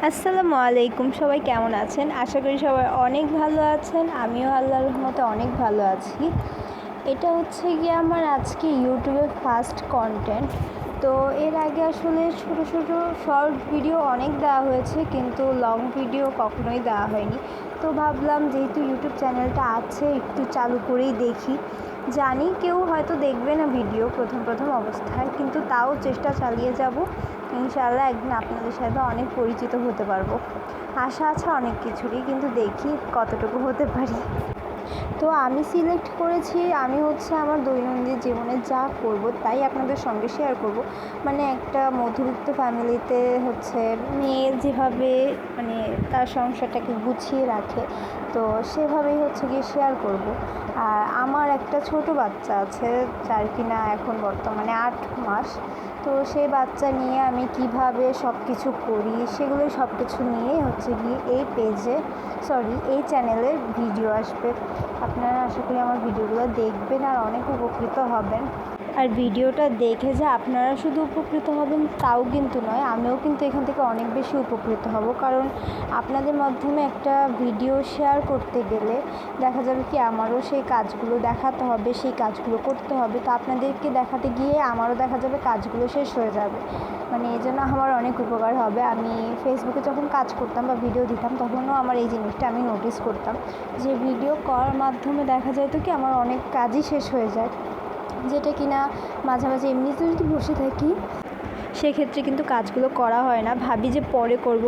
আসসালামু আলাইকুম, সবাই কেমন আছেন? আশা করি সবাই অনেক ভালো আছেন। আমিও আল্লাহর রহমতে অনেক ভালো আছি। এটা হচ্ছে গিয়ে আমার আজকে ইউটিউবের ফার্স্ট কন্টেন্ট। তো এর আগে আসলে ছোটো ছোটো শর্ট ভিডিও অনেক দেওয়া হয়েছে, কিন্তু লং ভিডিও কখনোই দেওয়া হয়নি। তো ভাবলাম যেহেতু ইউটিউব চ্যানেলটা আছে একটু চালু করেই দেখি। জানি কেউ হয়তো দেখবে না ভিডিও প্রথম অবস্থায়, কিন্তু তাও চেষ্টা চালিয়ে যাব। ইনশাআল্লাহ একদিন আপনাদের সাথে অনেক পরিচিত হতে পারবো। আশা আছে অনেক কিছুরই, কিন্তু দেখি কতটুকু হতে পারি। তো আমি সিলেক্ট করেছি আমি হচ্ছে আমার দৈনন্দিন জীবনে যা করব তাই আপনাদের সঙ্গে শেয়ার করব। মানে একটা মধ্যবিত্ত ফ্যামিলিতে হচ্ছে মেয়ে যেভাবে মানে তার সংসারটাকে গুছিয়ে রাখে, তো সেভাবেই হচ্ছে গিয়ে শেয়ার করব। আর আমার একটা ছোট বাচ্চা আছে, যার কিনা এখন বর্তমানে 8 মাস। তো সেই বাচ্চা নিয়ে আমি কিভাবে সব কিছু করি সেগুলোই সব কিছু নিয়ে হচ্ছে গিয়ে এই চ্যানেলে ভিডিও আসবে। আপনারা আশা করি আমার ভিডিওগুলো দেখবেন আর অনেক উপকৃত হবেন। আর ভিডিওটা দেখে যে আপনারা শুধু উপকৃত হবেন তাও কিন্তু নয়, আমিও কিন্তু এখান থেকে অনেক বেশি উপকৃত হব। কারণ আপনাদের মাধ্যমে একটা ভিডিও শেয়ার করতে গেলে দেখা যাবে কি আমারও সেই কাজগুলো দেখাতে হবে, সেই কাজগুলো করতে হবে। তো আপনাদেরকে দেখাতে গিয়ে আমারও দেখা যাবে কাজগুলো শেষ হয়ে যাবে। মানে এই জন্য আমার অনেক উপকার হবে। আমি ফেসবুকে যখন কাজ করতাম বা ভিডিও দিতাম তখনও আমার এই জিনিসটা আমি নোটিস করতাম যে ভিডিও করার মাধ্যমে দেখা যায় তো কি আমার অনেক কাজই শেষ হয়ে যায়, যেটা কিনা মাঝে মাঝে এমনিতে যদি বসে থাকি সেক্ষেত্রে কিন্তু কাজগুলো করা হয় না। ভাবি যে পরে করব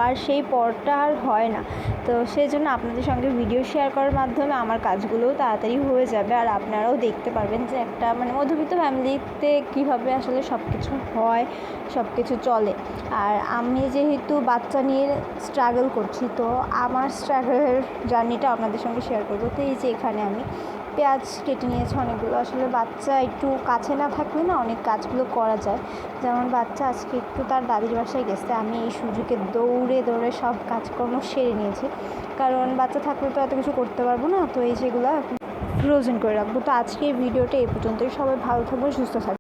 আর সেই পরটা আর হয় না। তো সেই জন্য আপনাদের সঙ্গে ভিডিও শেয়ার করার মাধ্যমে আমার কাজগুলোও তাড়াতাড়ি হয়ে যাবে। আর আপনারাও দেখতে পারবেন যে একটা মানে মধ্যবিত্ত ফ্যামিলিতে কীভাবে আসলে সব কিছু হয়, সব কিছু চলে। আর আমি যেহেতু বাচ্চা নিয়ে স্ট্রাগল করছি, তো আমার স্ট্রাগলের জার্নিটা আপনাদের সঙ্গে শেয়ার করবো। তো এই যে এখানে আমি পেঁয়াজ কেটে নিয়েছি অনেকগুলো। আসলে বাচ্চা একটু কাছে না থাকলে না অনেক কাজগুলো করা যায়। যেমন বাচ্চা আজকে একটু তার দাদির বাসায় গেছে, আমি এই সুযোগে দৌড়ে সব কাজকর্ম সেরে নিয়েছি। কারণ বাচ্চা থাকলে তো এত কিছু করতে পারবো না, তো এই যেগুলো ফ্রোজেন করে রাখবো। তো আজকে এই ভিডিওটা এই পর্যন্তই। সবাই ভালো থাকবেন, সুস্থ থাকবেন।